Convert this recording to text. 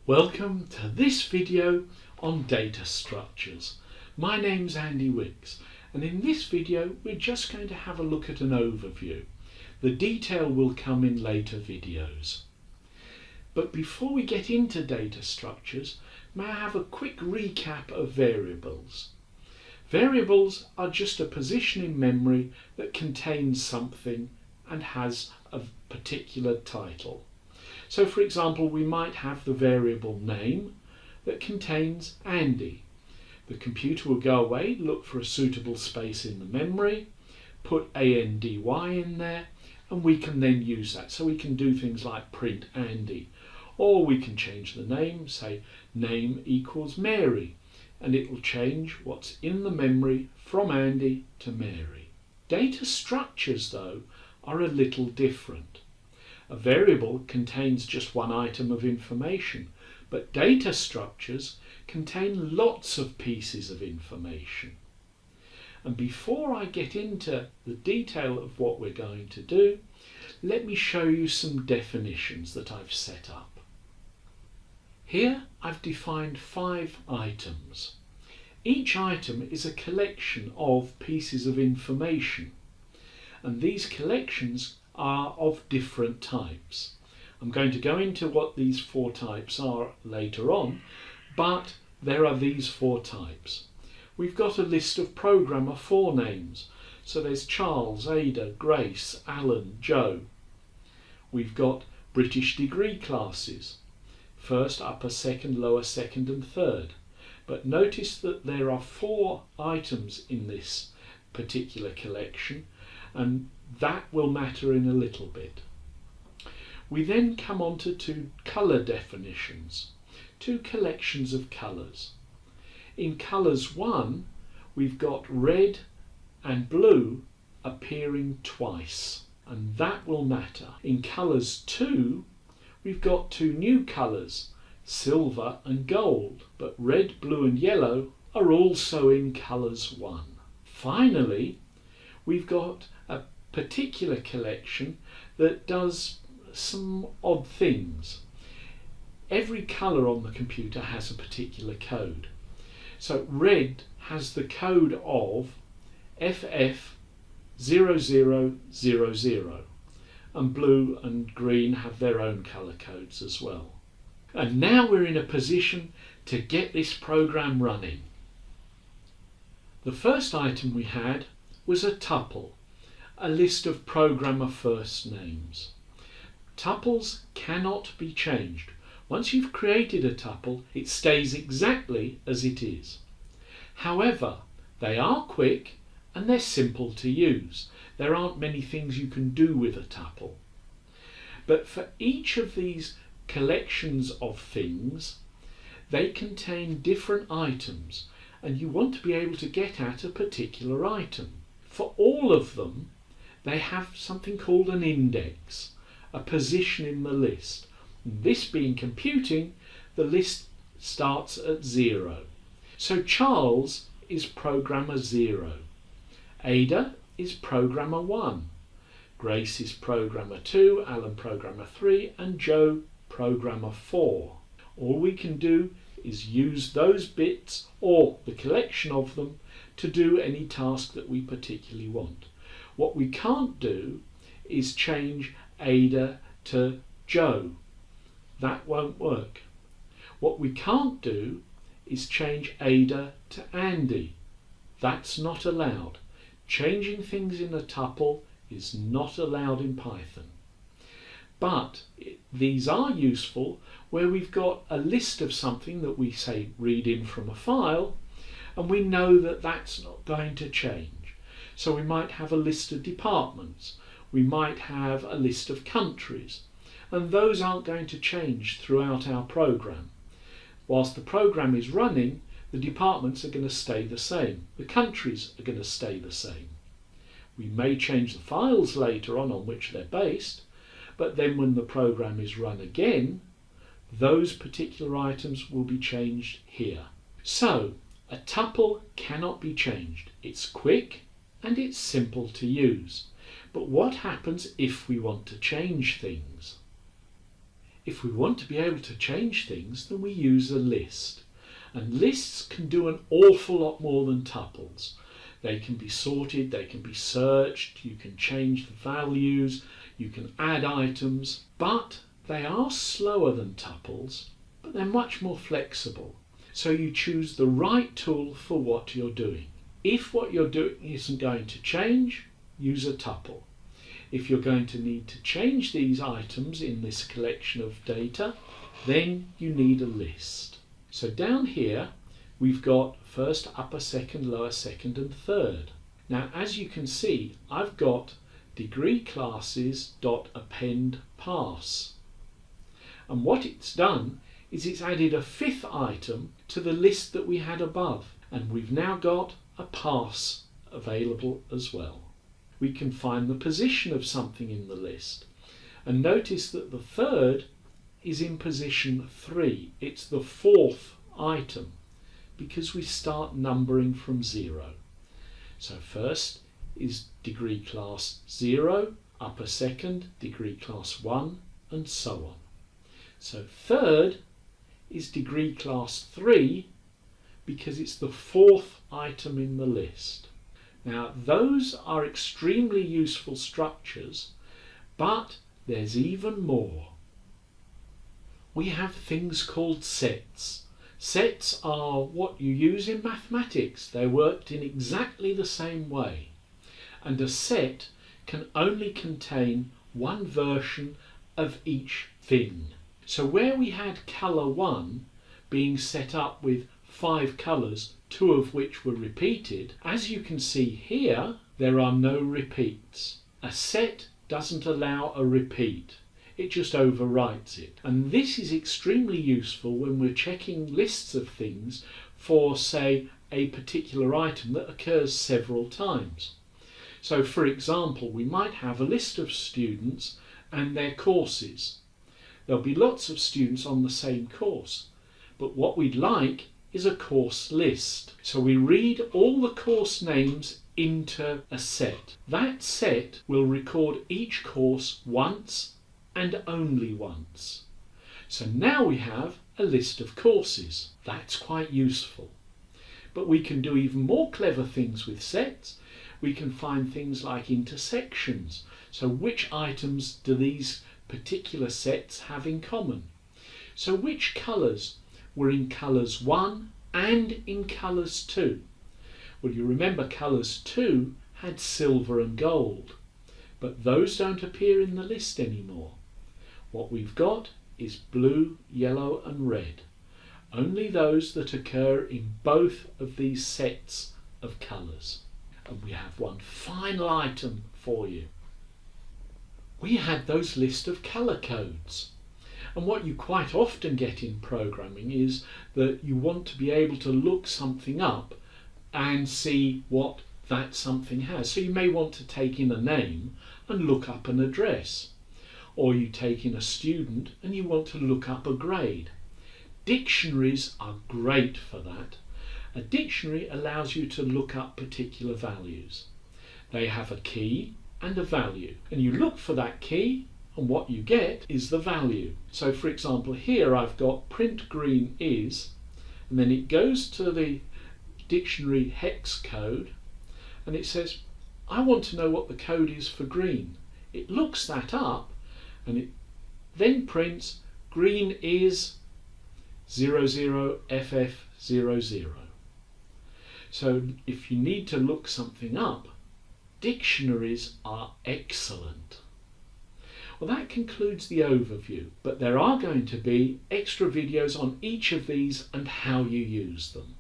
Welcome to this video on data structures. My name's Andy Wicks, and in this video we're just going to have a look at an overview. The detail will come in later videos. But before we get into data structures, may I have a quick recap of variables? Variables are just a position in memory that contains something and has a particular title. So for example, we might have the variable name that contains Andy. The computer will go away, look for a suitable space in the memory, put ANDY in there, and we can then use that. So we can do things like print Andy, or we can change the name, say name equals Mary, and it will change what's in the memory from Andy to Mary. Data structures, though, are a little different. A variable contains just one item of information, but data structures contain lots of pieces of information. And before I get into the detail of what we're going to do, let me show you some definitions that I've set up. Here I've defined 5 items. Each item is a collection of pieces of information, and these collections are of different types. I'm going to go into what these 4 types are later on, but there are these 4 types. We've got a list of programmer forenames, so there's Charles, Ada, Grace, Alan, Joe. We've got British degree classes, first, upper, second, lower, second and third. But notice that there are 4 items in this particular collection, and that will matter in a little bit. We then come on to 2 colour definitions, 2 collections of colours. In colours 1, we've got red and blue appearing twice, and that will matter. In colours 2, we've got 2 new colours, silver and gold, but red, blue and yellow are also in colours 1. Finally, we've got a particular collection that does some odd things. Every colour on the computer has a particular code. So red has the code of FF0000, and blue and green have their own colour codes as well. And now we're in a position to get this program running. The first item we had was a tuple, a list of programmer first names. Tuples cannot be changed. Once you've created a tuple, it stays exactly as it is. However, they are quick and they're simple to use. There aren't many things you can do with a tuple. But for each of these collections of things, they contain different items, and you want to be able to get at a particular item. For all of them, they have something called an index, a position in the list. This being computing, the list starts at 0. So Charles is programmer 0. Ada is programmer 1. Grace is programmer 2, Alan programmer 3, and Joe programmer 4. All we can do is use those bits or the collection of them to do any task that we particularly want. What we can't do is change Ada to Joe. That won't work. What we can't do is change Ada to Andy. That's not allowed. Changing things in a tuple is not allowed in Python. But these are useful where we've got a list of something that we say read in from a file, and we know that that's not going to change. So we might have a list of departments, we might have a list of countries, and those aren't going to change throughout our program. Whilst the program is running, the departments are going to stay the same, the countries are going to stay the same. We may change the files later on which they're based, but then when the program is run again, those particular items will be changed here. So, a tuple cannot be changed. It's quick and it's simple to use. But what happens if we want to change things? If we want to be able to change things, then we use a list. And lists can do an awful lot more than tuples. They can be sorted, they can be searched, you can change the values, you can add items, but they are slower than tuples, but they're much more flexible. So you choose the right tool for what you're doing. If what you're doing isn't going to change, use a tuple. If you're going to need to change these items in this collection of data, then you need a list. So down here, we've got first, upper, second, lower, second, and third. Now, as you can see, I've got degree classes dot append pass. And what it's done is it's added a fifth item to the list that we had above. And we've now got a pass available as well. We can find the position of something in the list. And notice that the third is in position 3. It's the fourth item because we start numbering from 0. So first is degree class 0, upper second, degree class 1, and so on. So third is degree class 3 because it's the fourth item in the list. Now those are extremely useful structures, but there's even more. We have things called sets. Sets are what you use in mathematics. They're worked in exactly the same way. And a set can only contain one version of each thing. So where we had colour 1 being set up with 5 colours, 2 of which were repeated, as you can see here, there are no repeats. A set doesn't allow a repeat. It just overwrites it. And this is extremely useful when we're checking lists of things for, say, a particular item that occurs several times. So, for example, we might have a list of students and their courses. There'll be lots of students on the same course, but what we'd like is a course list. So we read all the course names into a set. That set will record each course once and only once. So now we have a list of courses. That's quite useful. But we can do even more clever things with sets. We can find things like intersections. So which items do these particular sets have in common? So which colours were in colours 1 and in colours 2? Well, you remember colours 2 had silver and gold, but those don't appear in the list anymore. What we've got is blue, yellow and red. Only those that occur in both of these sets of colours. And we have one final item for you. We had those list of colour codes. And what you quite often get in programming is that you want to be able to look something up and see what that something has. So you may want to take in a name and look up an address. Or you take in a student and you want to look up a grade. Dictionaries are great for that. A dictionary allows you to look up particular values. They have a key and a value. And you look for that key, and what you get is the value. So for example, here I've got print green is, and then it goes to the dictionary hex code, and it says, I want to know what the code is for green. It looks that up, and it then prints green is 00FF00. So if you need to look something up, dictionaries are excellent. Well, that concludes the overview, but there are going to be extra videos on each of these and how you use them.